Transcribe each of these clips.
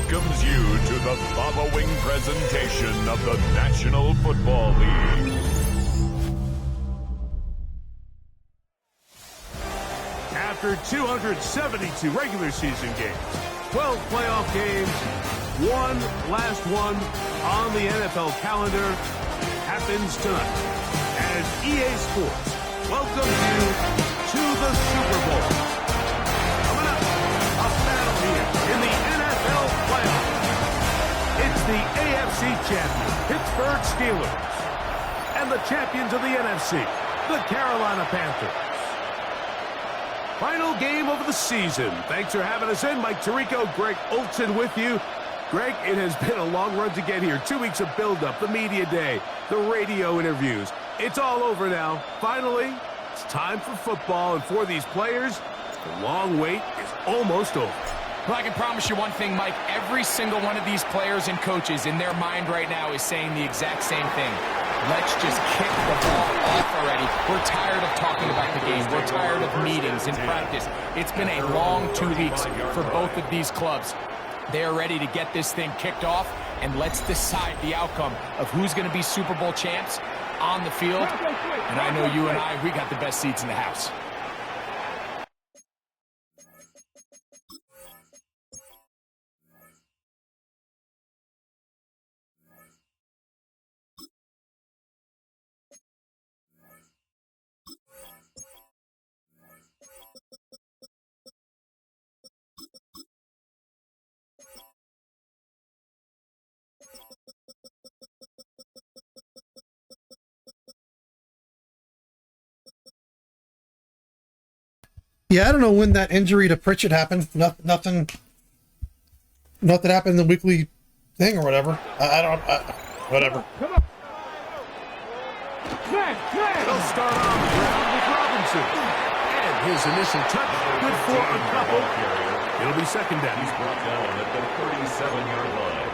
welcomes you to the following presentation of the National Football League. After 272 regular season games, 12 playoff games, one last one on the NFL calendar happens tonight as EA Sports welcomes you to the Super Bowl. Coming up, a battle here in the NFL playoffs. It's the AFC champion, Pittsburgh Steelers, and the champions of the NFC, the Carolina Panthers. Final game of the season. Thanks for having us in. Mike Tirico, Greg Olsen with you. Greg, it has been a long run to get here. 2 weeks of build-up, the media day, the radio interviews. It's all over now. Finally, it's time for football, and for these players, the long wait is almost over. Well, I can promise you one thing, Mike. Every single one of these players and coaches in their mind right now is saying the exact same thing. Let's just kick the ball off already. We're tired of talking about the game. We're tired of meetings and practice. It's been a long 2 weeks for both of these clubs. They're ready to get this thing kicked off, and let's decide the outcome of who's going to be Super Bowl champs on the field. And I know you and I, we got the best seats in the house. Yeah, I don't know when that injury to Pritchett happened. Nothing happened in the weekly thing or whatever. Whatever. They'll start on the ground with Robinson. And his initial touch, good for a couple. It'll be second down. He's brought down at the 37-yard line.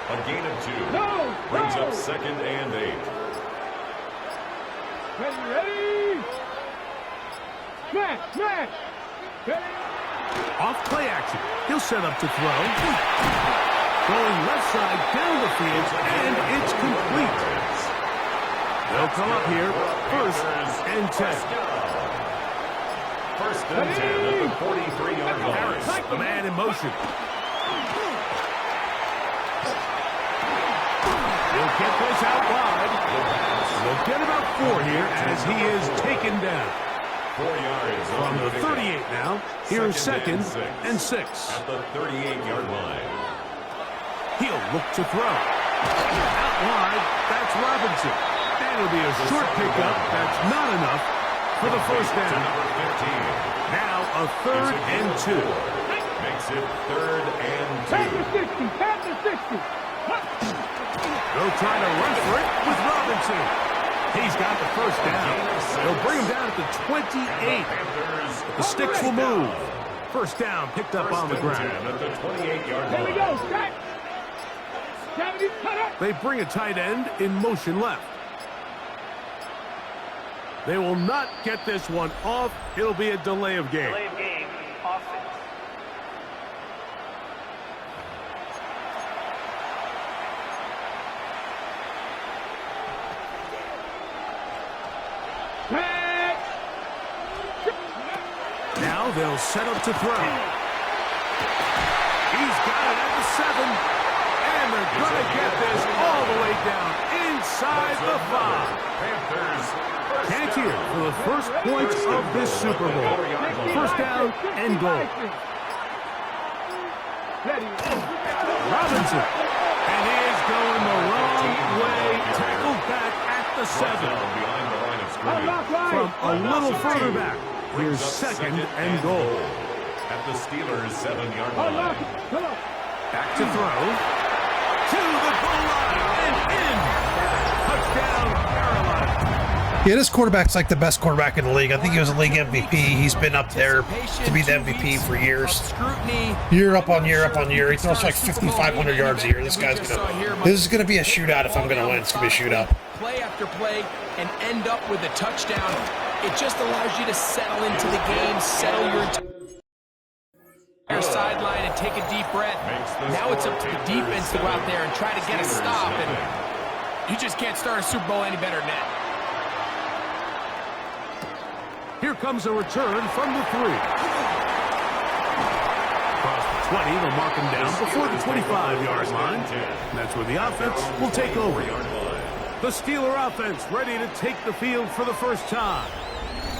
A gain of 2. Brings up second and 8. Ready? Smash! Off play action. He'll set up to throw. Going left side down the field, and it's complete. They'll come up here, first and 10. First and 10 at the 43-yard line. Harris, the man in motion. He'll get this out wide. We'll get about 4 here as he is taken down. 4 yards From the 38 now, here's second and 6. At the 38-yard line. He'll look to throw. Out wide, that's Robinson. That'll be a short pickup. That's not enough for the first down. Number 15. Now a third and 2. Makes it third and 2. Panther 60. They'll try to run for it with Robinson. He's got the first down. They'll bring him down at the 28. The sticks will move. First down picked up on the ground. At the 28-yard line. Here we go, Scott. They bring a tight end in motion left. They will not get this one off. It'll be a delay of game. Delay of game, offense. Now they'll set up to throw. He's got it at the 7. And they're going to get this all the way down inside the 5. Cantier for the first points of this Super Bowl. First down and goal. Robinson. And he is going the wrong way. Tackled back at the 7. From a little further back. Here's second and goal. At the Steelers' 7-yard line. Back to throw. To the goal line and in. Touchdown, Carolina. Yeah, this quarterback's like the best quarterback in the league. I think he was a league MVP. He's been up there to be the MVP for years. Year up on year up on year. He throws like 5,500 yards a year. This is gonna be a shootout. If I'm gonna win, it's gonna be a shootout. Play after play and end up with a touchdown. It just allows you to settle into the game, settle your entire sideline, and take take a deep breath. Now it's up to the defense to go out there and try to get a stop, and you just can't start a Super Bowl any better than that. Here comes a return from the 3. Across the 20, they'll mark him down before the 25-yard line. And that's where the offense will take over. The Steeler offense ready to take the field for the first time.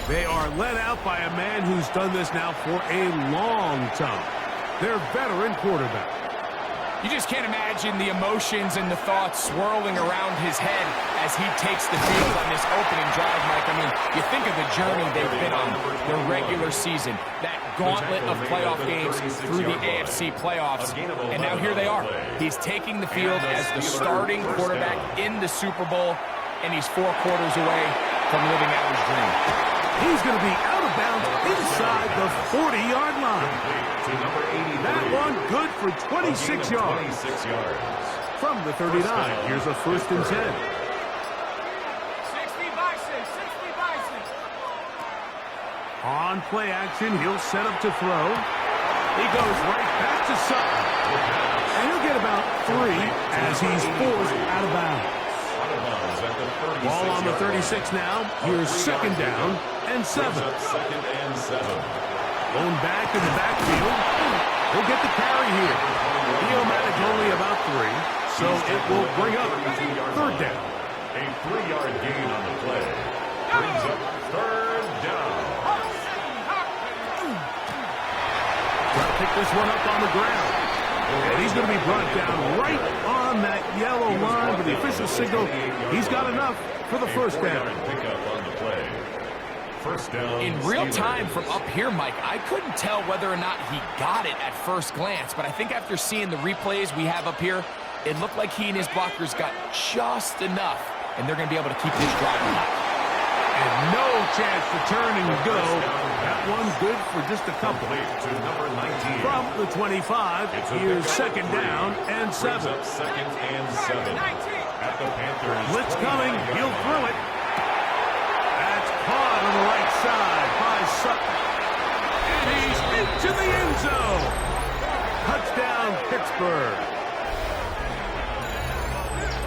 They are led out by a man who's done this now for a long time. Their veteran quarterback. You just can't imagine the emotions and the thoughts swirling around his head as he takes the field on this opening drive, Mike. I mean, you think of the journey they've been on, their regular season, that gauntlet of playoff games through the AFC playoffs, and now here they are. He's taking the field as the starting quarterback in the Super Bowl, and he's 4 quarters away from living out his dream. He's going to be out of bounds inside the 40-yard line. That one good for 26 yards. From the 39, here's a 1st and 10. 60 by 6, 60 by 6. On play action, he'll set up to throw. He goes right back to Sutton. And he'll get about 3 as he's forced out of bounds. Ball on the 36 now. Here's 2nd down and 7. Going back in the backfield. He'll get the carry here. He'll manage only about 3, so it will bring up 3rd down. A 3-yard gain on the play. Brings up 3rd down. Try to pick this one up on the ground. And he's going to be brought down right on that yellow line with the official signal. He's got enough for the 1st down. In real time from up here, Mike, I couldn't tell whether or not he got it at first glance, but I think after seeing the replays we have up here, it looked like he and his blockers got just enough, and they're going to be able to keep this drive alive. And no chance to turn and go. That one good for just a couple. From the 25, here's 2nd down and 7. At the Panthers. Blitz coming. He'll throw it. That's caught on the right side by Sutton. And he's into the end zone. Touchdown, Pittsburgh.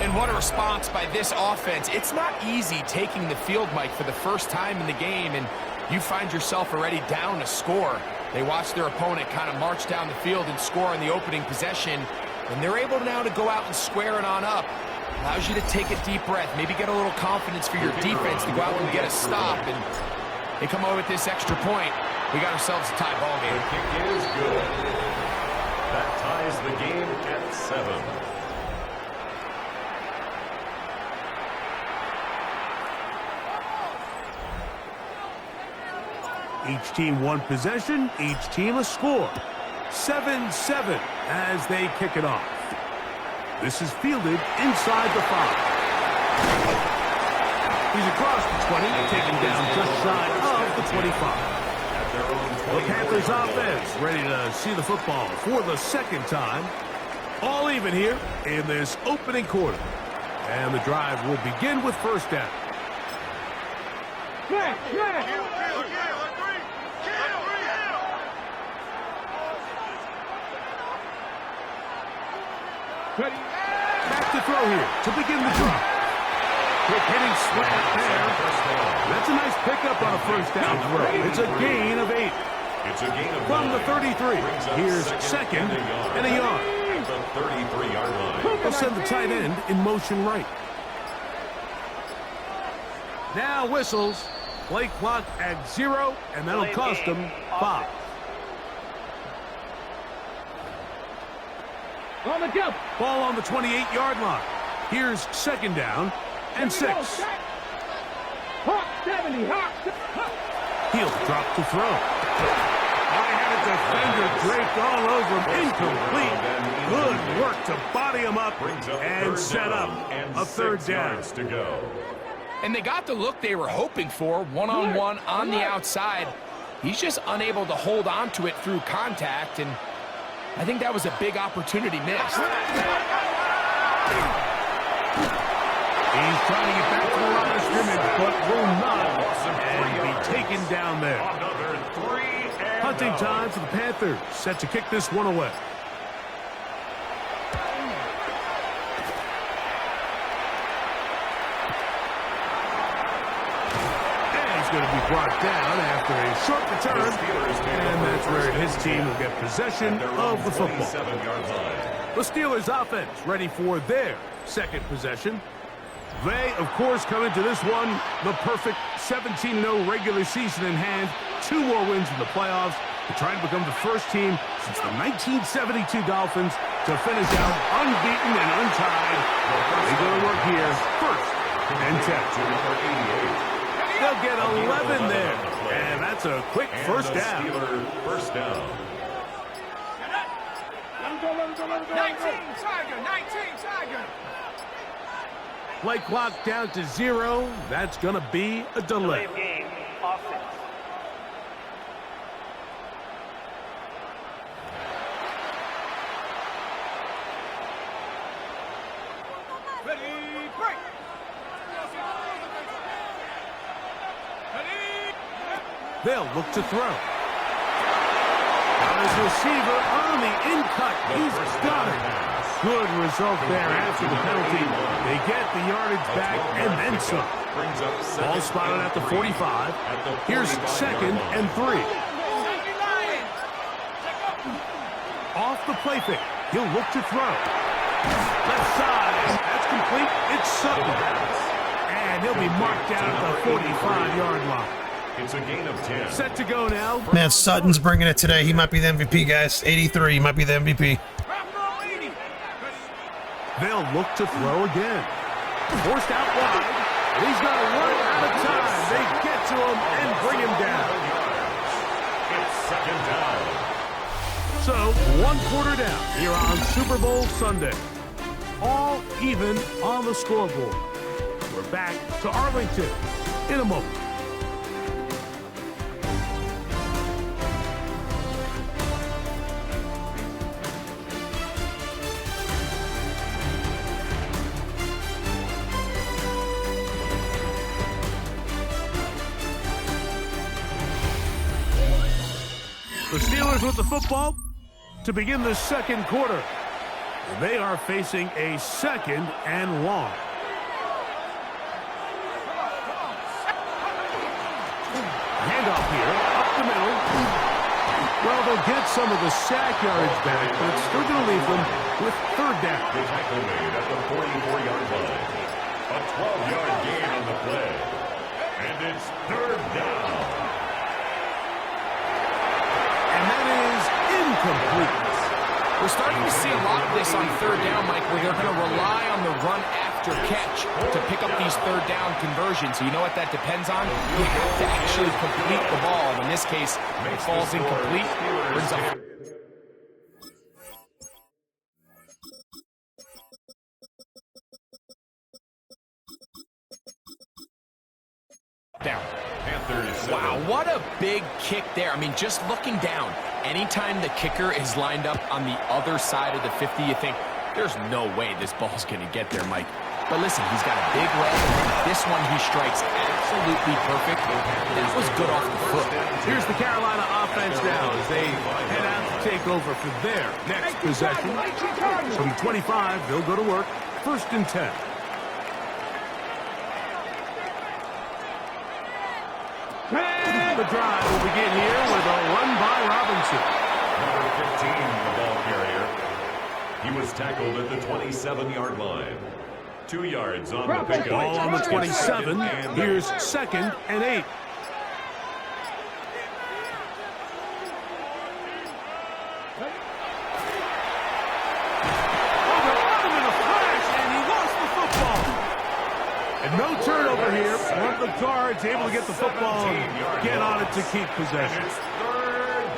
And what a response by this offense. It's not easy taking the field, Mike, for the first time in the game, and you find yourself already down a score. They watch their opponent kind of march down the field and score on the opening possession, and they're able now to go out and square it on up. Allows you to take a deep breath, maybe get a little confidence for your defense to go out and get a stop, and they come away with this extra point. We got ourselves a tie ball game. The kick is good. That ties the game at 7. Each team 1 possession, each team a score. 7-7 as they kick it off. This is fielded inside the 5. He's across the 20, taken down just shy of the 25. The Panthers offense ready to see the football for the 2nd time. All even here in this opening quarter. And the drive will begin with 1st down. Back to throw here to begin the drive. Quick hitting slant there. That's a nice pickup on a 1st down throw. It's a gain of 8. From the 33, here's 2nd and a yard. At the 33-yard line. They'll send the tight end in motion right. Now whistles. Play clock at 0, and that'll cost them 5. On the jump. Ball on the 28-yard line. Here's 2nd down and 6. Hawk 70. Hawk. He'll drop to throw. I had a defender draped all over him. Incomplete. Good work to body him up and set up a 3rd down. To go. And they got the look they were hoping for, one-on-one on the outside. He's just unable to hold on to it through contact, and I think that was a big opportunity missed. He's trying to get back to the line of scrimmage, but will not, and be taken down there. Hunting time for the Panthers, set to kick this one away. brought down after a short return, and that's where his team will get possession of the football. The Steelers offense ready for their second possession. They, of course, come into this one the perfect 17-0 regular season in hand. 2 more wins in the playoffs to try to become the first team since the 1972 Dolphins to finish out unbeaten and untied. They go to work here first and 10. They'll get 11 there, and that's a quick first down. First down. 19 Tiger. Play clock down to 0. That's going to be a delay. Game, offense. Ready, break. They'll look to throw. Now his receiver on the in-cut. He's got it. Good result there after the penalty. They get the yardage back and then some. Ball spotted at the 45. Here's 2nd and 3. Off the play fake. He'll look to throw. Left side. That's complete. It's Sutton. And he'll be marked down at the 45-yard line. It's a gain of 10. Set to go now. Man, Sutton's bringing it today. He might be the MVP, guys. 83, he might be the MVP. They'll look to throw again. Forced out wide. He's going to run out of time. They get to him and bring him down. It's 2nd down. So, 1 quarter down here on Super Bowl Sunday. All even on the scoreboard. We're back to Arlington in a moment. The Steelers with the football to begin the second quarter. They are facing a 2nd and long. Handoff here, up the middle. Well, they'll get some of the sack yardage back, but it's still going to leave them with 3rd down. The tackle made at the 44-yard line. A 12-yard gain on the play. And it's 3rd down. Incomplete. We're starting to see a lot of this on 3rd down, Mike, where they're going to rely on the run after catch to pick up these 3rd down conversions. So you know what that depends on? You have to actually complete the ball. And in this case, it falls incomplete. Brings up down. Panthers. Wow, what a big kick there. I mean, just looking down, anytime the kicker is lined up on the other side of the 50, you think, there's no way this ball's going to get there, Mike. But listen, he's got a big leg. This one he strikes absolutely perfect. That was good off the foot. Here's the Carolina offense now as they head out to take over for their next possession. From 25, they'll go to work. 1st and 10. The drive will begin here with a run by Robinson. Number 15, the ball carrier. He was tackled at the 27-yard line. 2 yards on the pickup. Ball on the 27. Here's 2nd and 8. And no turnover here. One of the guards able to get the football and get on it to keep possession.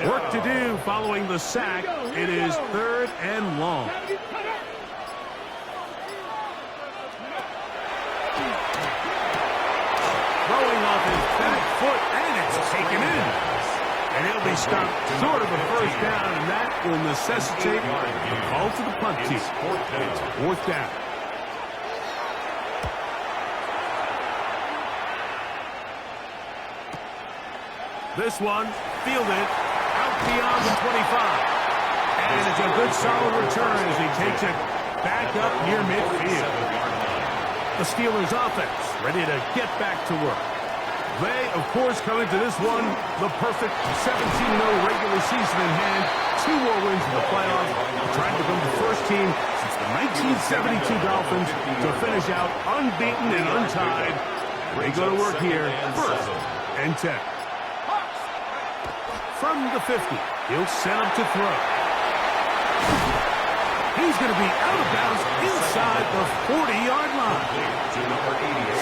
Work to do following the sack. It is 3rd and long. Throwing off his back foot, and it's taken in. And he'll be stopped short of a 1st down, and that will necessitate a call to the punt team. It's 4th down. This one fielded out beyond the 25. And it's a good solid return as he takes it back up near midfield. The Steelers offense ready to get back to work. They, of course, come into this one, the perfect 17-0 regular season in hand. 2 more wins in the playoffs, trying to become the first team since the 1972 Dolphins to finish out unbeaten and untied. They go to work here, 1st and 10. From the 50, he'll set up to throw. He's going to be out of bounds inside the 40-yard line.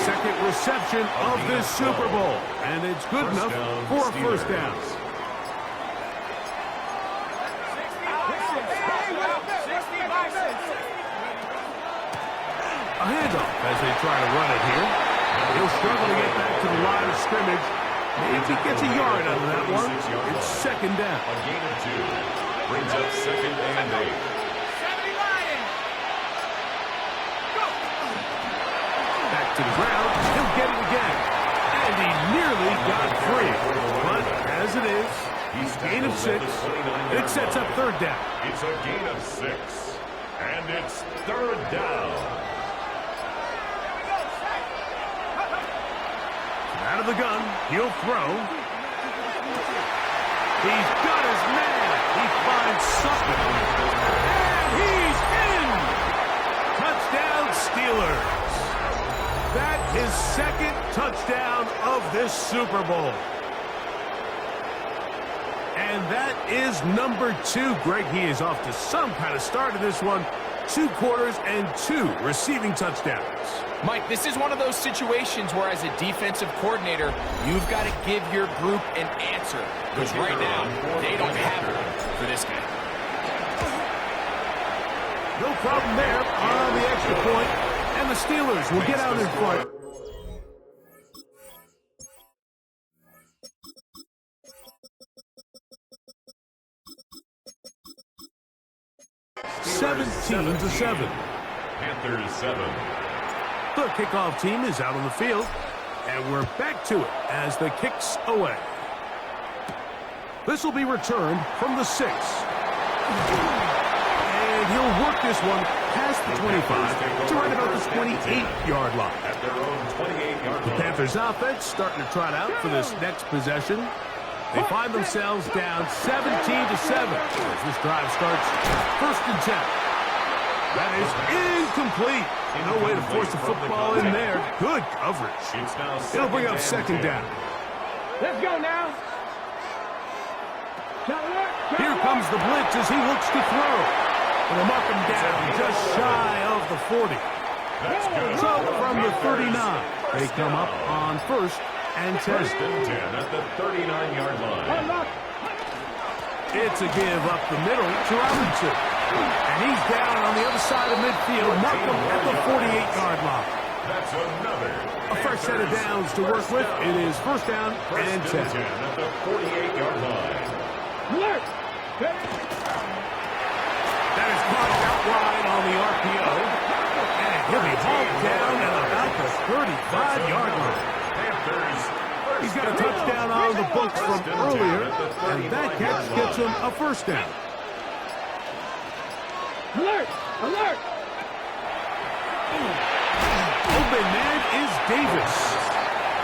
Second reception of this Super Bowl, and it's good enough for a first down. A handoff as they try to run it here. He'll struggle to get back to the line of scrimmage. Maybe gets a yard out of that one. It's second down. A gain of 2 brings up 2nd and 8. Back to the ground. He'll get it again. And he nearly got free. But as it is, he's gain of 6. It sets up 3rd down. It's a gain of 6. And it's 3rd down. Out of the gun, he'll throw. He's got his man. He finds something. And he's in! Touchdown, Steelers. That is 2nd touchdown of this Super Bowl. And that is number 2. Greg, he is off to some kind of start in this one. 2 quarters and 2 receiving touchdowns. Mike, this is one of those situations where as a defensive coordinator, you've got to give your group an answer. Because right now, they don't have it for this guy. No problem there on the extra point. And the Steelers will get out in front. to 7. Panthers 7. The kickoff team is out on the field, and we're back to it as the kick's away. This will be returned from the 6. And he'll work this one past the 25 to right about the 28-yard line. At their own 28-yard The line. Panthers offense starting to trot out for this next possession. They find themselves down 17 to 7 as this drive starts 1st and 10. That is incomplete. No way to force the football in there. Good coverage. It's now It'll bring up 2nd 2nd down. Let's go now. Here comes the blitz as he looks to throw. And they'll mark him down just shy of the 40. That's good. So from the 39, they come up on 1st and 10. 1st and 10 at the 39-yard line. It's a give up the middle to Robinson. And he's down on the other side of midfield. Mark him at the 48-yard line. That's another. A fresh set of downs to work with. It is 1st down and 10. 10 at the 48-yard line. That is caught out wide on the RPO. And he'll be hauled down at about the 35-yard line. Panthers. He's got a touchdown on the books from earlier, and that catch gets him a 1st down. Alert! Alert! Open man is Davis.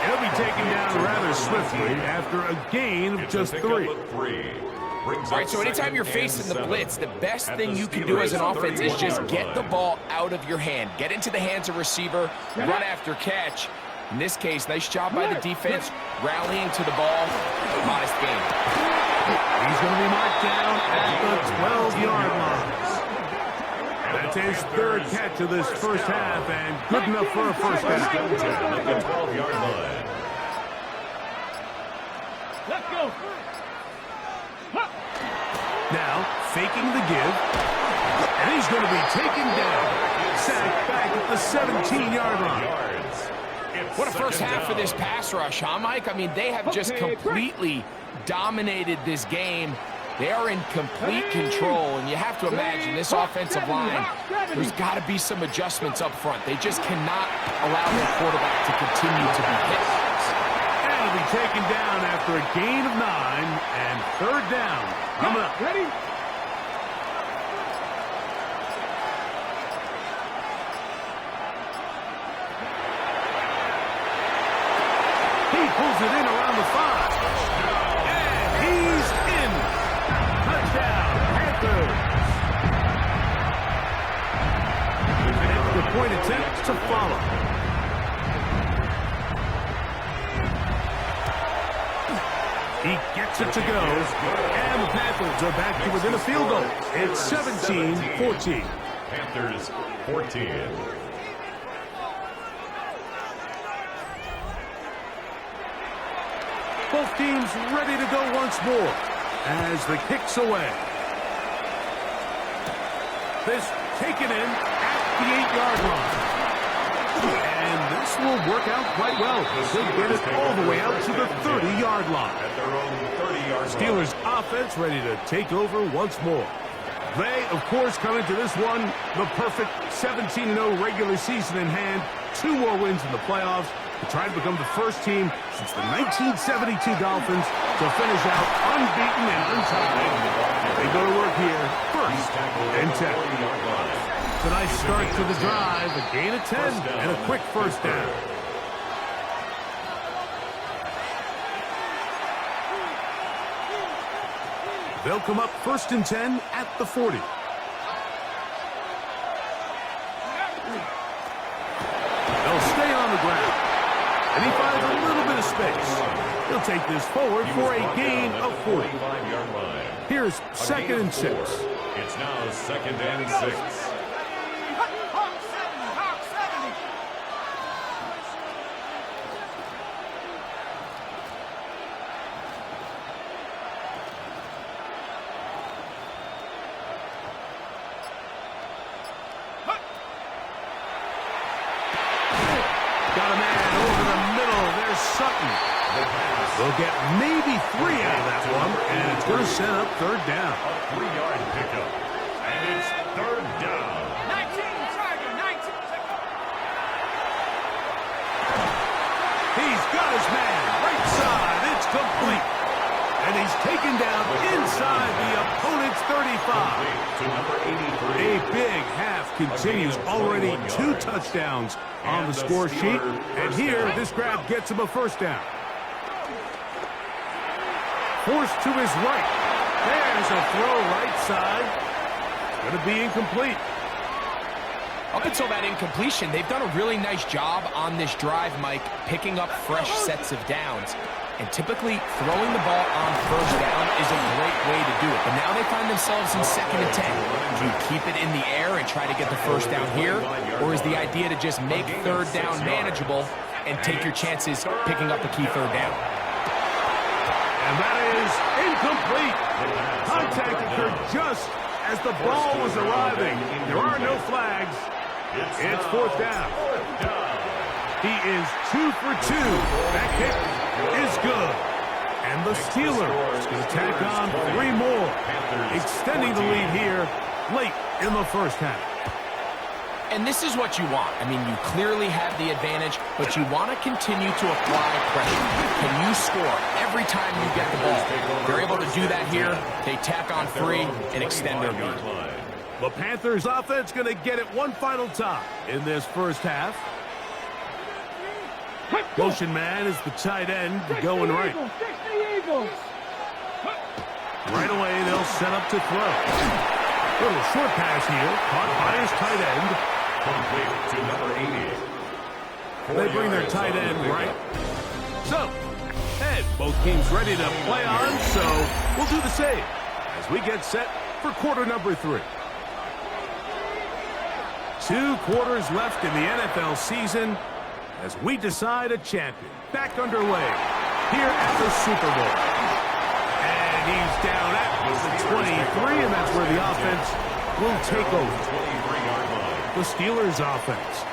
He'll be taken down rather swiftly after a gain of just 3. All right, so anytime you're facing the blitz, the best thing you can do as an offense is just get the ball out of your hand. Get into the hands of receiver, run after catch. In this case, nice job by the defense, rallying to the ball. Modest gain. He's going to be marked down at the 12-yard line. That's his 3rd catch of this first half, and good enough for a 1st down. At the 12-yard line. Let's go! Now, faking the give, and he's going to be taken down. Sacked back at the 17-yard line. What a first half for this pass rush, huh, Mike? I mean, they have just completely dominated this game. They are in complete control, and you have to imagine this offensive line, there's got to be some adjustments up front. They just cannot allow their quarterback to continue to be hit. And he'll be taken down after a gain of 9, and 3rd down coming up. Ready? He pulls it in around the 5. And he's in. Touchdown, Panthers. Extra point attempt to follow. He gets it to go, and the Panthers are back to within a field goal. It's 17-14. Panthers 14. Both teams ready to go once more as the kick's away. This taken in at the 8-yard line. And this will work out quite well. They'll get it all the way out to the 30-yard line. At their own 30-yard line. Steelers offense ready to take over once more. They, of course, come into this one the perfect 17-0 regular season in hand. 2 more wins in the playoffs to try to become the first team since the 1972 Dolphins to finish out unbeaten and untied. They go to work here first and 10. It's a nice start to the drive, a gain of 10, and a quick first down. They'll come up first and 10 at the 40. They'll stay on the ground. And he finds a little bit of space. He'll take this forward for a gain of 40. Here's second and 6. It's now second and 6. They'll get maybe 3 out of that one, and it's going to set up third down. A 3-yard pickup, and it's third down. 19, Tiger, 19. He's got his man, right side, it's complete. And he's taken down inside the opponent's 35. To number 83. A big half continues, already 2 touchdowns on the score sheet. And here, this grab gets him a first down. Forced to his right. There's a throw right side. Going to be incomplete. Up until that incompletion, they've done a really nice job on this drive, Mike, picking up fresh sets of downs. And typically, throwing the ball on first down is a great way to do it. But now they find themselves in second and 10. Do you keep it in the air and try to get the first down here? Or is the idea to just make third down manageable and take your chances picking up a key third down? And that is incomplete. Contact occurred just as the ball was arriving. There are no flags. It's fourth down. He is 2 for 2. That kick is good. And the Steelers going to tack on 3 more, extending the lead here late in the first half. And this is what you want. I mean, you clearly have the advantage, but you want to continue to apply pressure. Can you score every time you get the ball? They're able to do that here. They tack on 3 and extend their lead. The Panthers offense going to get it one final time in this first half. Motion man is the tight end going right. Right away, they'll set up to throw. Little short pass here, caught by his tight end. Complete to number 80. They bring their tight end right. So, and both teams ready to play on, so we'll do the same as we get set for quarter number 3. 2 quarters left in the NFL season as we decide a champion. Back underway here at the Super Bowl. And he's down at the 23, and that's where the offense will take over. The Steelers offense.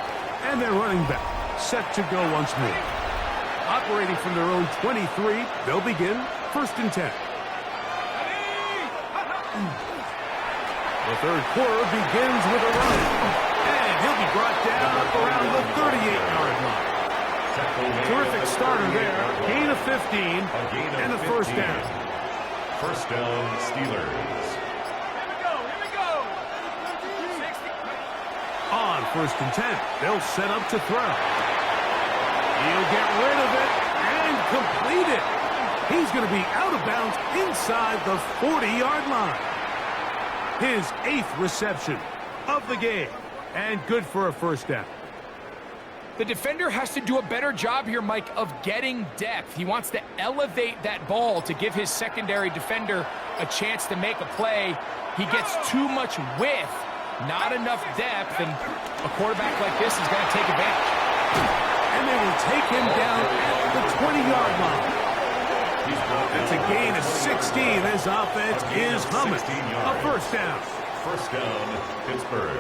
And their running back set to go once more. Operating from their own 23, they'll begin first and 10. The third quarter begins with a run. And he'll be brought down up around the 38-yard line. Terrific starter there. Gain of 15 and a first down. First down, Steelers. Here we go. On first and 10, they'll set up to throw. He'll get rid of it and completed. He's going to be out of bounds inside the 40-yard line. His 8th reception of the game, and good for a first down. The defender has to do a better job here, Mike, of getting depth. He wants to elevate that ball to give his secondary defender a chance to make a play. He gets too much width, not enough depth, and a quarterback like this is going to take advantage. And they will take him down at the 20-yard line. That's a gain of 16. This offense is humming. A first down. First down, Pittsburgh.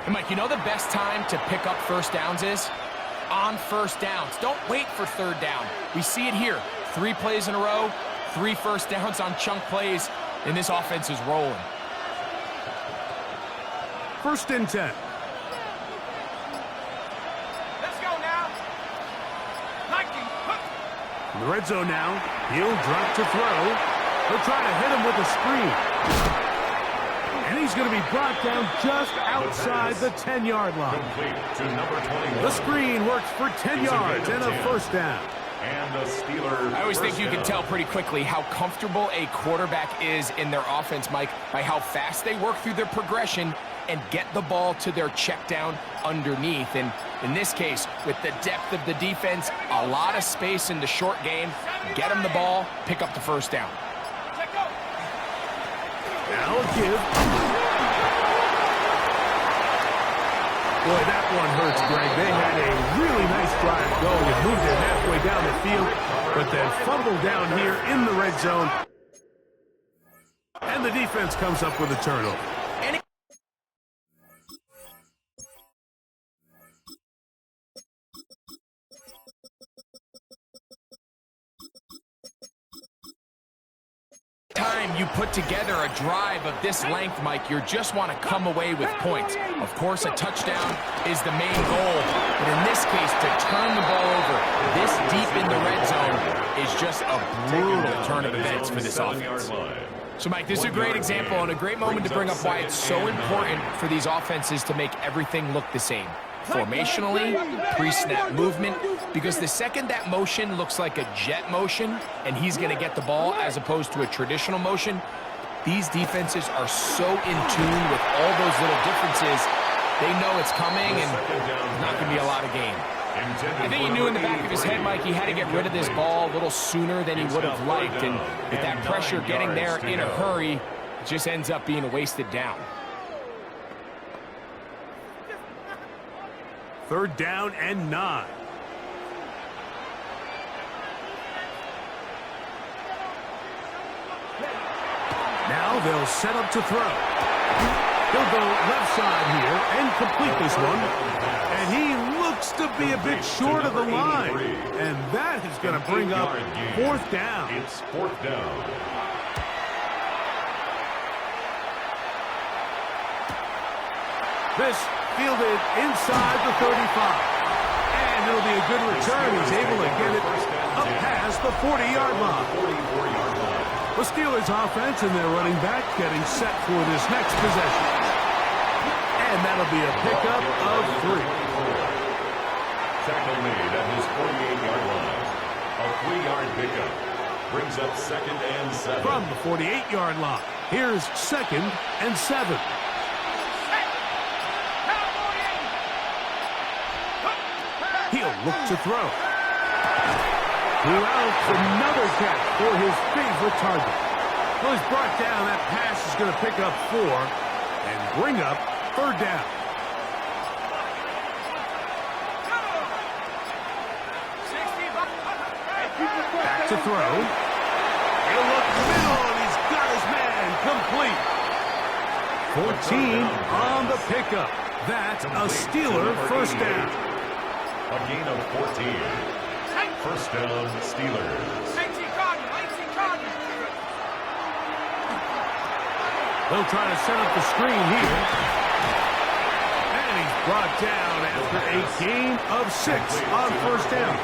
And Mike, you know the best time to pick up first downs is? On first downs. Don't wait for third down. We see it here. 3 plays in a row, 3 first downs on chunk plays, and this offense is rolling. First and 10. Let's go now. Nike. In the red zone now, he'll drop to throw. He'll try to hit him with a screen. And he's going to be brought down just outside the 10-yard line. Complete to number 21. The screen works for 10 yards and a first down. And the Steelers. I always think you can tell pretty quickly how comfortable a quarterback is in their offense, Mike, by how fast they work through their progression and get the ball to their check down underneath. And in this case, with the depth of the defense, a lot of space in the short game, get them the ball, pick up the first down. Now a give. Boy, that one hurts, Greg. They had a really nice drive going and moved it halfway down the field, but then fumbled down here in the red zone. And the defense comes up with a turnover. Time you put together a drive of this length, Mike, you just want to come away with points. Of course, a touchdown is the main goal, but in this case, to turn the ball over this deep in the red zone is just a brutal turn of events for this offense. So, Mike, this is a great example and a great moment to bring up why it's so important for these offenses to make everything look the same. Formationally, pre-snap movement, because the second that motion looks like a jet motion and he's going to get the ball as opposed to a traditional motion, these defenses are so in tune with all those little differences, they know it's coming and there's not going to be a lot of gain. I think he knew in the back of his head, Mike, he had to get rid of this ball a little sooner than he would have liked, and with that pressure getting there in a hurry, it just ends up being a wasted down. Third down and 9. Now they'll set up to throw. He'll go left side here and complete this one. And he looks to be a bit short of the line. And that is going to bring up fourth down. It's fourth down. This fielded inside the 35. And it'll be a good return. He's able to get it up past the 40-yard line. 44-yard line. The Steelers offense and their running back getting set for this next possession. And that'll be a pickup of 3. Tackle made at his 48-yard line. A 3-yard pickup brings up second and 7. From the 48-yard line, here's second and 7. He'll look to throw. Throughout another catch for his favorite target. Well, he's brought down. That pass is going to pick up 4 and bring up third down. Back to throw. He'll look middle, and he's got his man complete. 14 on the pickup. That's a Steeler first down. A gain of 14. First down, Steelers. They'll try to set up the screen here. And he's brought down after a gain of 6 on first down.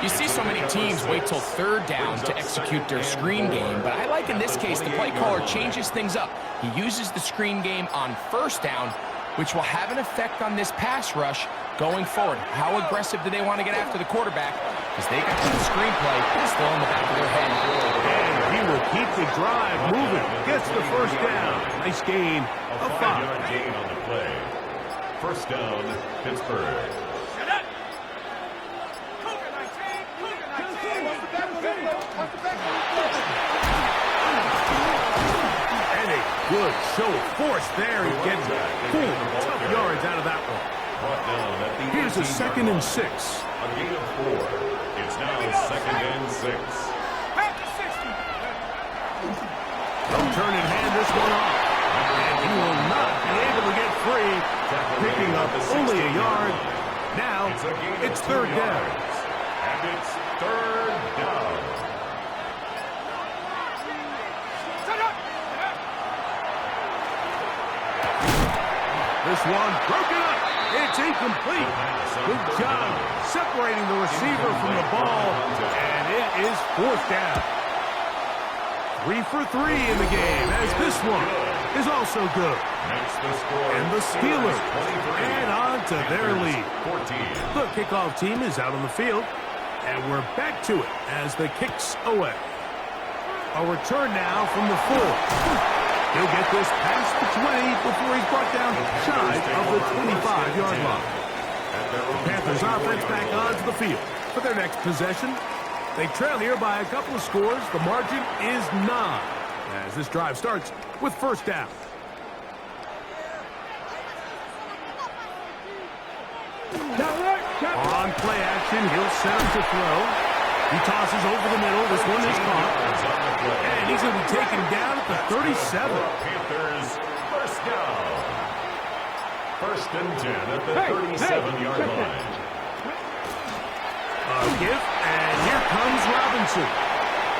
You see so many teams wait till third down to execute their screen game, but I like in this case the play caller changes things up. He uses the screen game on first down, which will have an effect on this pass rush going forward. How aggressive do they want to get after the quarterback? because they got the screenplay still in the back of their head. And he will keep the drive moving. Gets the first down. Nice gain of 5. 5-yard gain on the play. First down, Pittsburgh. And a good show of force there. He gets 4 tough yards out of that one. Brought down at the Here's a 2nd and 6. A gain of 4. It's now 2nd and 6. Don't turn and hand this one off. And he will not be able to get free. Picking up only a yard. Now it's 3rd down. And it's 3rd down. This one broken up. It's incomplete. Good job separating the receiver from the ball. And it is 4th down. 3 for 3 in the game, as this one is also good. And the Steelers add on to their lead. The kickoff team is out on the field, and we're back to it as the kicks away. A return now from the 4. He'll get this past the 20 before he's brought down shy of the 25-yard line. The Panthers offense back onto the field for their next possession. They trail here by a couple of scores. The margin is 9 as this drive starts with 1st down. On play action, he'll set him to throw. He tosses over the middle. This one is caught. And he's going to be taken down at the 37. Panthers first down. 1st and 10 at the 37-yard line. A gift, and here comes Robinson.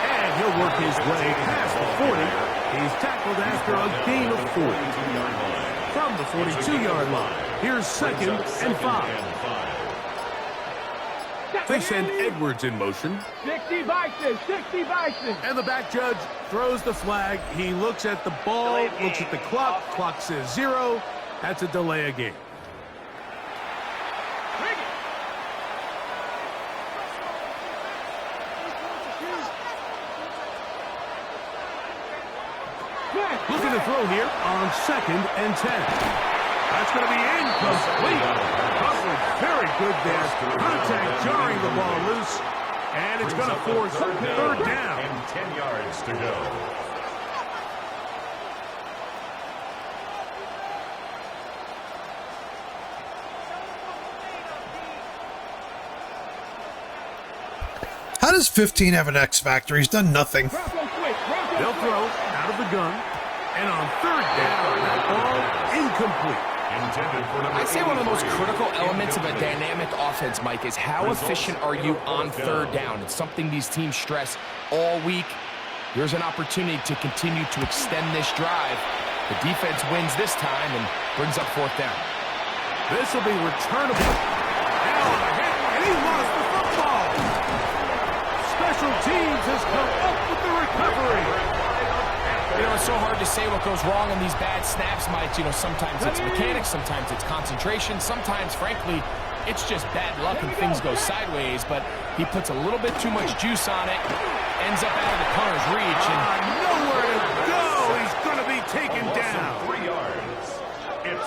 And he'll work his way past the 40. He's tackled after a gain of 4. From the 42-yard line, here's 2nd and 5. They send Edwards in motion. 60 Vikings, 60 Vikings. And the back judge throws the flag. He looks at the ball, looks at the clock. Clock says 0. That's a delay of game. Looking to throw here on 2nd and 10. That's going to be incomplete. Coverage very good there. Contact jarring the ball loose. And it's going to force 3rd down. And 10 yards to go. How does 15 have an X factor? He's done nothing. They'll throw out of the gun. And on 3rd down, that ball incomplete. I'd say one of the most critical elements of a dynamic offense, Mike, is how efficient are you on 3rd down? It's something these teams stress all week. Here's an opportunity to continue to extend this drive. The defense wins this time and brings up 4th down. This will be returnable. Now on a hit, and he lost the football. Special teams has come up with the recovery. You know, it's so hard to say what goes wrong in these bad snaps, Mike. You know, sometimes it's mechanics, sometimes it's concentration, sometimes, frankly, it's just bad luck and things go sideways, but he puts a little bit too much juice on it, ends up out of the punter's reach, and nowhere to go. He's going to be taken down. 3 yards.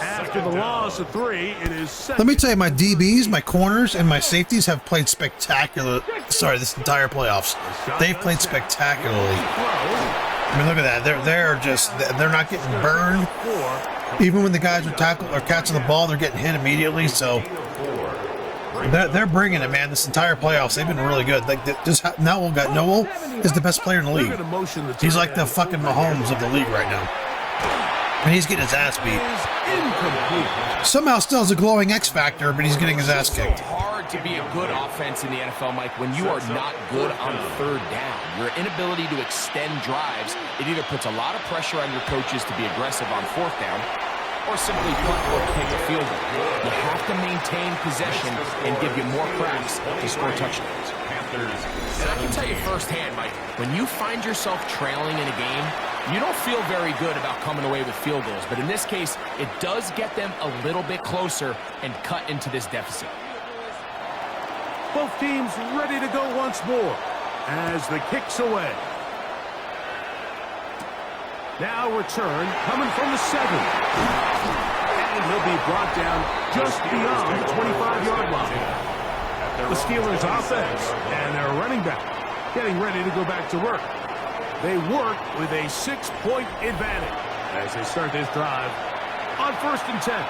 After the loss of 3, it is 2nd. Let me tell you, my DBs, my corners, and my safeties have played spectacular. Sorry, this entire playoffs. They've played spectacularly. I mean, look at that. They're not getting burned. Even when the guys are tackling or catching the ball, they're getting hit immediately. So they're bringing it, man. This entire playoffs, they've been really good. Like Noel is the best player in the league. He's like the fucking Mahomes of the league right now. And he's getting his ass beat. Somehow still has a glowing X factor, but he's getting his ass kicked. To be a good offense in the NFL, Mike, when you are not good on 3rd down. Your inability to extend drives, it either puts a lot of pressure on your coaches to be aggressive on 4th down or simply punt or kick a field goal. You have to maintain possession and give you more cracks to score touchdowns. And I can tell you firsthand, Mike, when you find yourself trailing in a game, you don't feel very good about coming away with field goals. But in this case, it does get them a little bit closer and cut into this deficit. Both teams ready to go once more as the kick's away. Now return coming from the 7. And he'll be brought down just beyond the 25-yard line. The Steelers offense and their running back getting ready to go back to work. They work with a 6-point advantage as they start this drive on 1st and 10.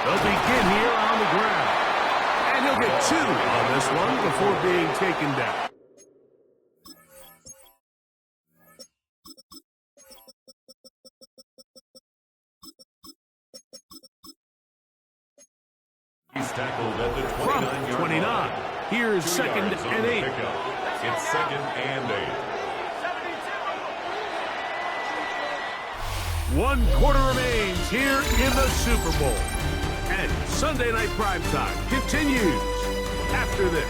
They'll begin here on the ground. And he'll get 2 on this one before being taken down. He's tackled at the 29-yard From 29. line. Here's 2 2nd yards on and the 8. pickup. It's 2nd and 8. 1 quarter remains here in the Super Bowl. And Sunday Night Primetime continues after this.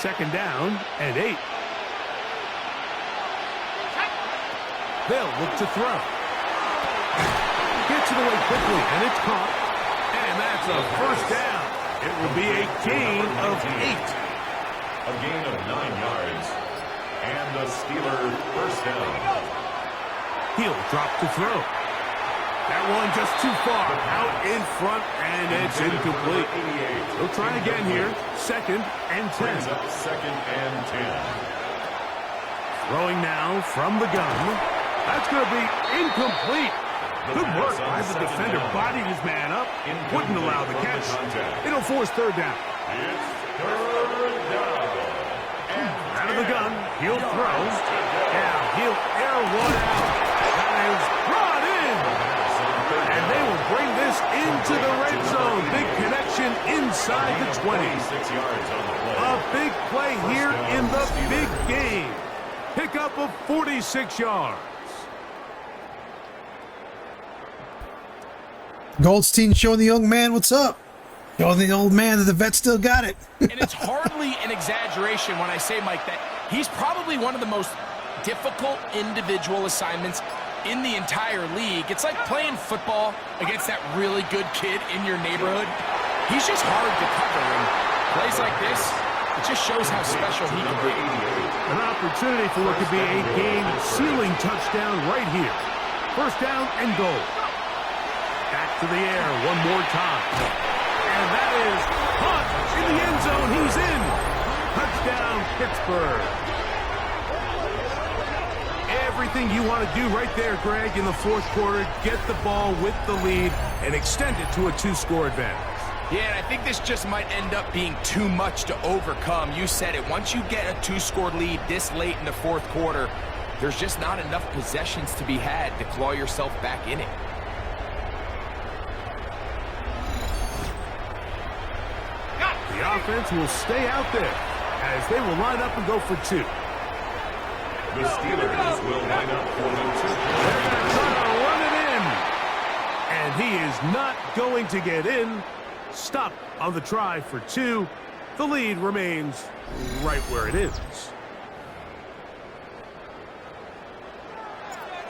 Second down and 8. They'll look to throw. Gets it away quickly, and it's caught. And that's a first down. It will be a gain of 8. A gain of 9 yards. And the Steeler first down. He'll drop to throw. That one just too far. Out in front, and it's incomplete. He'll try again here. 2nd and 10. Brings up 2nd and 10. Throwing now from the gun. That's going to be incomplete. Good work by the defender. Bodied his man up. Wouldn't allow the catch. It'll force 3rd down. It's 3rd down. Out of the gun. He'll throw. Yeah, he'll air one out. That is brought in. And they will bring this into the red zone. Big connection inside the 20. 26 yards on the play. A big play here in the big game. Pickup of 46 yards. Goldstein showing the young man what's up. Showing the old man that the vet still got it. And it's hardly an exaggeration when I say, Mike, that he's probably one of the most difficult individual assignments in the entire league. It's like playing football against that really good kid in your neighborhood. He's just hard to cover, and plays like this, it just shows how special he can be. An opportunity for what could be a game-sealing touchdown right here. First down and goal. Back to the air one more time. And that is caught in the end zone. He's in. Touchdown, Pittsburgh. Everything you want to do right there, Greg, in the 4th quarter. Get the ball with the lead and extend it to a 2-score advantage. Yeah, and I think this just might end up being too much to overcome. You said it. Once you get a 2-score lead this late in the 4th quarter, there's just not enough possessions to be had to claw yourself back in it. The offense will stay out there as they will line up and go for 2. The Steelers will line up for the 2-point. They're going to try to run it in. And he is not going to get in. Stop on the try for 2. The lead remains right where it is.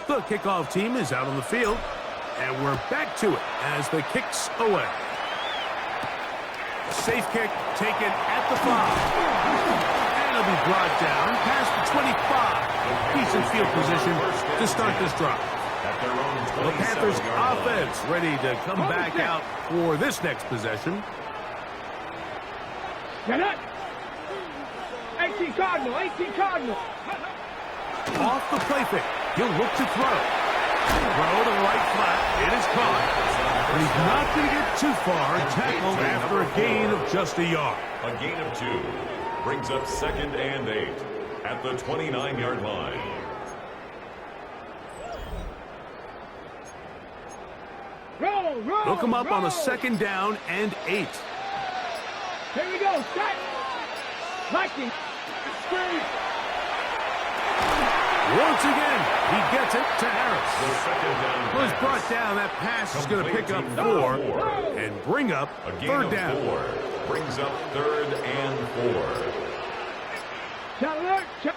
The kickoff team is out on the field. And we're back to it as the kick's away. Safe kick taken at the 5. And it'll be brought down past the 25. Decent field position to start this drive. The Panthers offense ready to come back out for this next possession. Get it! 18 Cardinal, 18 Cardinal. Off the play fake. He'll look to throw. Throw to the right flat. It is caught. But he's not going to get too far. Tackled after a gain of just a yard. A gain of 2 brings up 2nd and 8 at the 29-yard line. They'll come up on a 2nd down and 8. Here we go. Start. Lucky. Screen. Once again, he gets it to Harris. The 2nd down Was pass. brought down. That pass is going to pick up 4 and bring up A gain 3rd of down. 4 brings up 3rd and 4. Shot alert. Shot.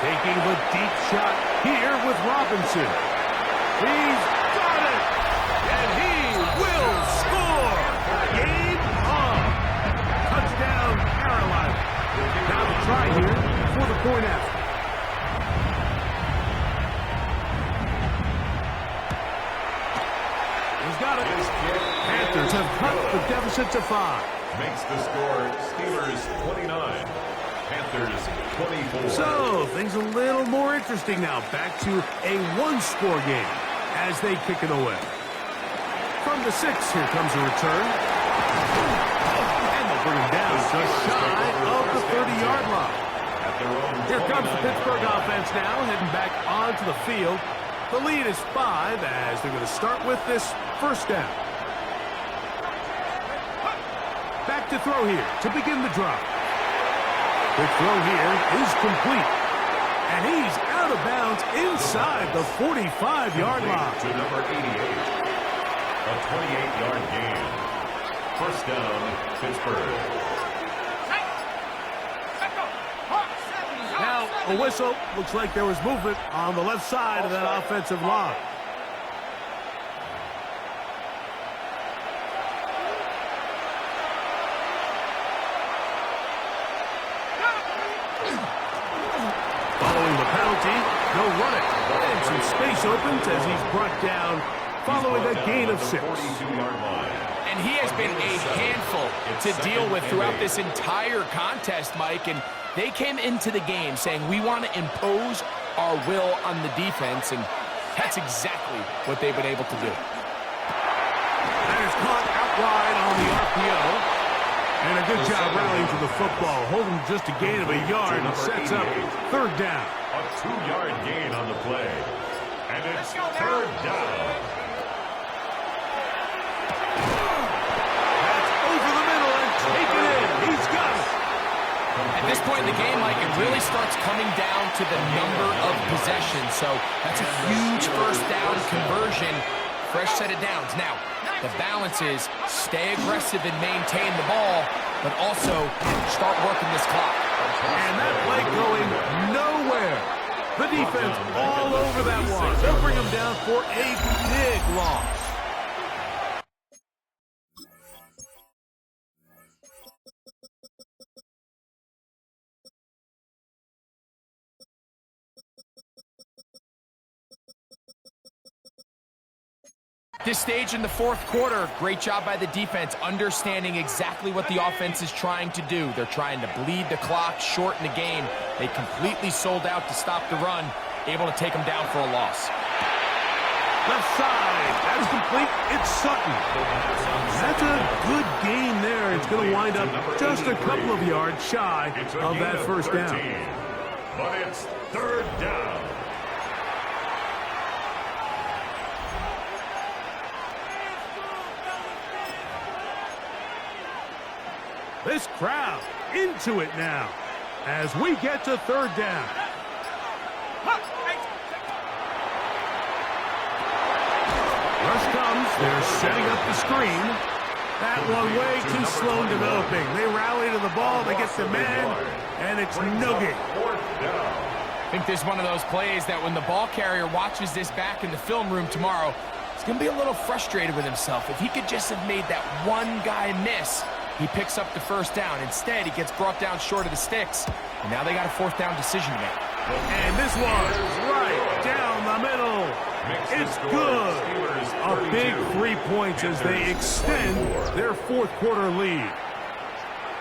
Taking the deep shot here with Robinson. He's got it! And he will score! Game on! Touchdown, Carolina. Now the try here for the point after. He's got it. Panthers have cut the deficit to 5. Makes the score Steelers 29. Panthers 24. So, things a little more interesting now. Back to a 1-score game as they kick it away. From the 6, here comes a return. And they'll bring him down just shy of the 30-yard line. Here comes the Pittsburgh offense now, heading back onto the field. The lead is 5 as they're going to start with this 1st down. Back to throw here to begin the drive. The throw here is complete. And he's out of bounds inside the 45-yard line. To number 88. A 28-yard gain. 1st down, Pittsburgh. Now, a whistle. Looks like there was movement on the left side of that offensive line. Following the penalty, no running. And some space opens as he's brought down following a gain of 6. 42-yard line. And he has been a handful to deal with throughout this entire contest, Mike. And they came into the game saying, we want to impose our will on the defense. And that's exactly what they've been able to do. That is caught out wide on the RPO. And a good job rallying to the football, holding just a gain of a yard and sets up 3rd down. A 2-yard gain on the play. And it's 3rd down. That's over the middle and taken in. He's got it. At this point in the game, Mike, it really starts coming down to the number of possessions. So that's a huge 1st down conversion. Fresh set of downs. Now, the balance is stay aggressive and maintain the ball, but also start working this clock. And that play going nowhere. The defense all over that one. They'll bring him down for a big loss. This stage in the 4th quarter, great job by the defense, understanding exactly what the offense is trying to do. They're trying to bleed the clock, shorten the game. They completely sold out to stop the run, able to take them down for a loss. Left side, that's complete. It's Sutton. That's a good gain there. It's going to wind up just a couple of yards shy of that 1st down. But it's 3rd down. This crowd into it now as we get to 3rd down. Rush comes. They're setting up the screen. That one way too slow in developing. They rally to the ball. They get the man, and it's no gain. I think this is one of those plays that when the ball carrier watches this back in the film room tomorrow, he's going to be a little frustrated with himself. If he could just have made that one guy miss, he picks up the 1st down. Instead, he gets brought down short of the sticks, and now they got a 4th down decision to make. And this one right down the middle. It's good. A big 3 points as they extend their 4th quarter lead.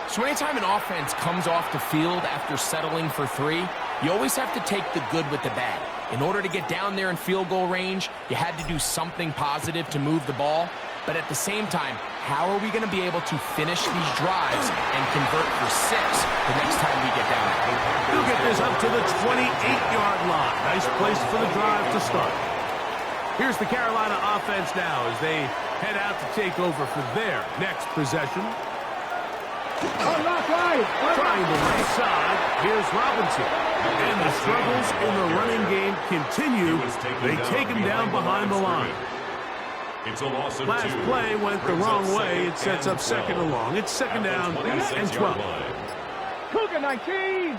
So anytime an offense comes off the field after settling for 3, you always have to take the good with the bad. In order to get down there in field goal range, you had to do something positive to move the ball. But at the same time, how are we going to be able to finish these drives and convert for 6 the next time we get down there? He'll get this up to the 28-yard line. Nice place for the drive to start. Here's the Carolina offense now as they head out to take over for their next possession. Trying the right side. Here's Robinson. And the struggles in the running game continue. They take him down behind the line. It's a loss of Last 2. play went the wrong way. It sets up second and long. It's second down and 12. Cougar 19.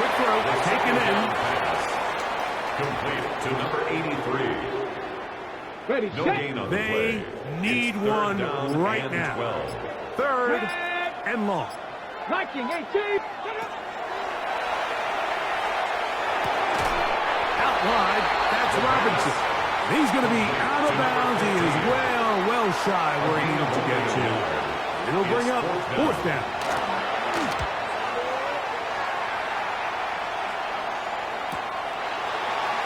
Quick throw, taken in. Complete to number 83. Ready, No set. gain on the They play. need It's third one down right and now. 12. Third and long. Viking 18. Out wide, that's Robinson. He's going to be out of bounds. He is well shy where he needed to get to. It'll bring up fourth down.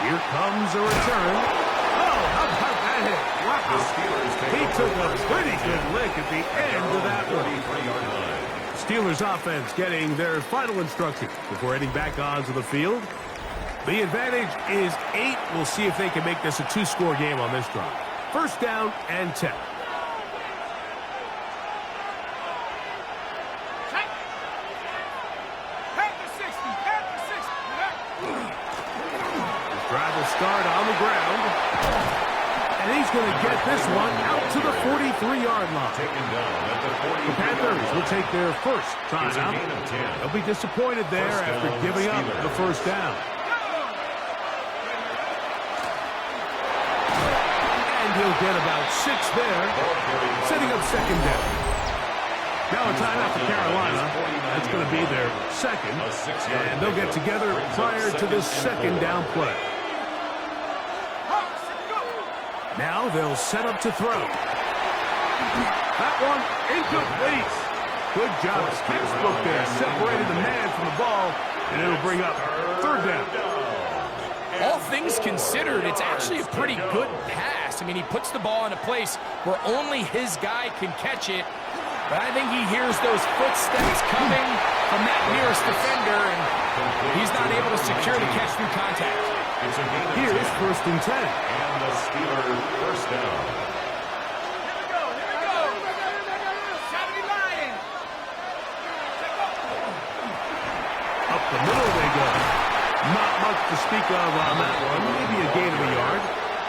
Here comes a return. Oh, how about that hit? The Wow. Steelers take He over took a first pretty and good 10 lick at the end of that one. 33-yard line. Steelers offense getting their final instructions before heading back onto the field. The advantage is 8. We'll see if they can make this a 2-score game on this drive. First down and 10. This drive will start on the ground. And he's going to get this one out to the 43-yard line. Taken down at the The 43-yard Panthers line. will take their first time It's a out. gain of 10. They'll be disappointed there First after down, giving up Steelers. the first down. And he'll get about 6 there, setting up second down. Now a timeout for Carolina. That's going to be their second. A 6-yard And they'll get together prior to this second down play. Now they'll set up to throw. That one incomplete. Good job. Textbook there. Separated the man from the ball. And it'll bring up third down. All things considered, it's actually a pretty good pass. I mean, he puts the ball in a place where only his guy can catch it. But I think he hears those footsteps coming from that nearest defender, and he's not able to secure the catch through contact. It's a gain of Here's 10. first and 10. And the Steelers first down. Up the middle they go. Not much to speak of on that one. Maybe a gain of a yard.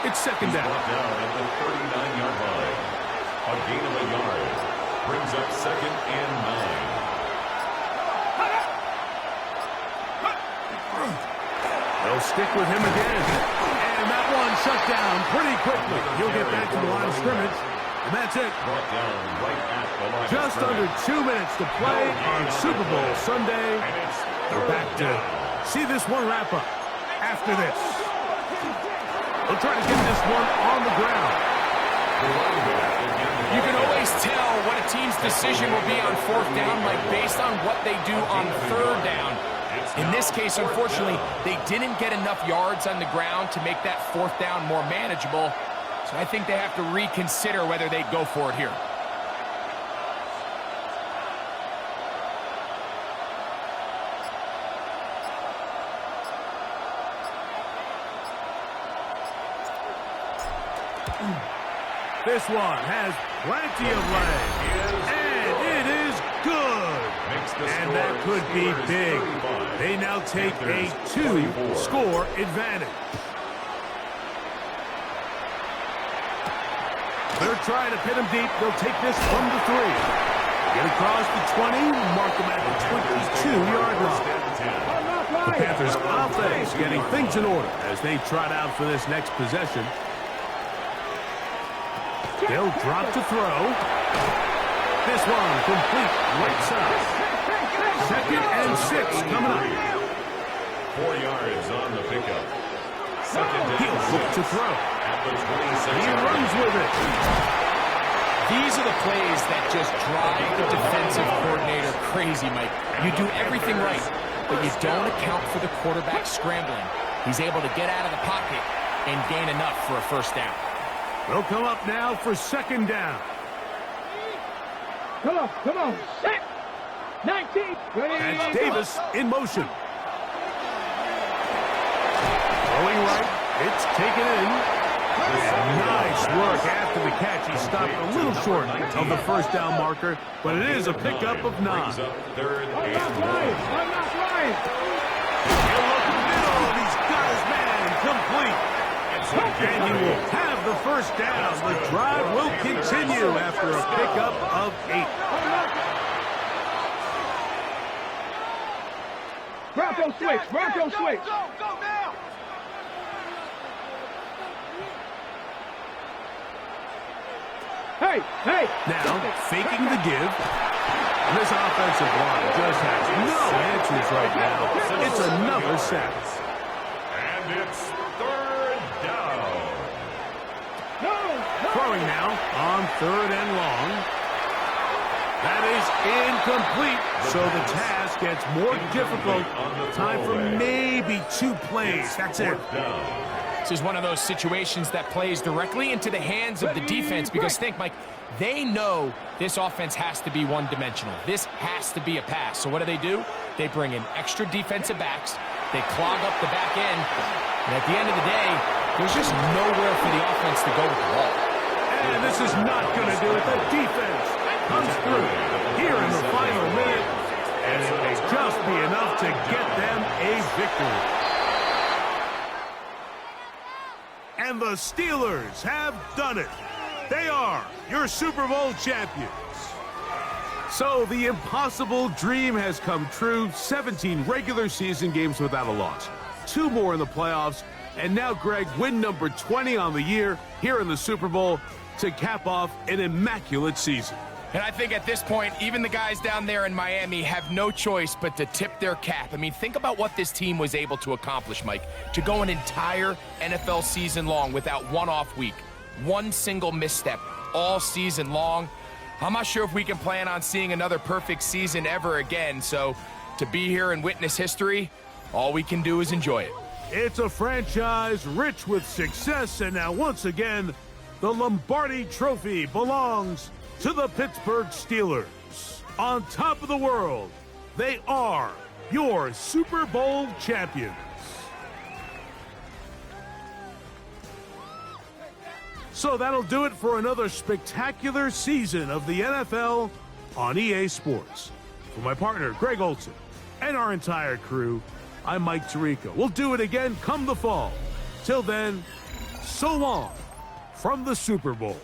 It's second down. Brought down at the 39-yard line. A gain of a yard brings up second and 9. They'll stick with him again. And that one shut down pretty quickly. He'll get back to the line of scrimmage. And that's it. Brought down right at the line. Just of under scrimmage. 2 minutes to play on Super Bowl Sunday. And it's We're back to see this one wrap up after this. They'll try to get this one on the ground. You can always tell what a team's decision will be on fourth down, like based on what they do on third down. In this case, unfortunately, they didn't get enough yards on the ground to make that fourth down more manageable. So I think they have to reconsider whether they go for it here. This one has plenty of leg. And it is good. And that could be big. They now take a 2-score advantage. They're trying to pin him deep. They'll take this from the 3. Get across the 20, mark them at the 22-yard line. The Panthers offense getting things in order as they trot out for this next possession. They'll drop to throw. This one complete right side. Second and 6 coming up. 4 yards on the pickup. Second down. He'll look to throw. At the 26. He runs with it. These are the plays that just drive the defensive coordinator crazy, Mike. You do everything right, but you don't account for the quarterback scrambling. He's able to get out of the pocket and gain enough for a first down. They'll come up now for second down. Come on, set. 19. Ready. That's Davis in motion. Going right. It's taken in. Nice work after the catch. He stopped a little short of the first down marker, but it is a pickup of 9. Brings up third and 1. I'm not right. He'll look middle. He's got his man complete. And he will have the first down. The drive will continue after a pickup of 8. Bronco switch. Bronco switch. Go now. Hey. Now, faking the give. This offensive line just has no answers right now. It's another sack. And it's third down. No. Throwing now on 3rd and long. That is incomplete. So the task gets more difficult. Time for maybe 2 plays. That's it. This is one of those situations that plays directly into the hands of the defense because think, Mike, they know this offense has to be one-dimensional. This has to be a pass. So what do? They bring in extra defensive backs. They clog up the back end. And at the end of the day, there's just nowhere for the offense to go with the ball. And this is not going to do it. The defense comes through here in the final minute. And it may just be enough to get them a victory. And the Steelers have done it. They are your Super Bowl champions. So the impossible dream has come true. 17 regular season games without a loss. 2 more in the playoffs. And now, Greg, win number 20 on the year here in the Super Bowl to cap off an immaculate season. And I think at this point, even the guys down there in Miami have no choice but to tip their cap. I mean, think about what this team was able to accomplish, Mike. To go an entire NFL season long without one off week, one single misstep all season long. I'm not sure if we can plan on seeing another perfect season ever again. So to be here and witness history, all we can do is enjoy it. It's a franchise rich with success, and now once again, the Lombardi Trophy belongs to the Pittsburgh Steelers. On top of the world, they are your Super Bowl champions. So that'll do it for another spectacular season of the NFL on EA Sports. For my partner, Greg Olson, and our entire crew, I'm Mike Tirico. We'll do it again come the fall. Till then, so long from the Super Bowl.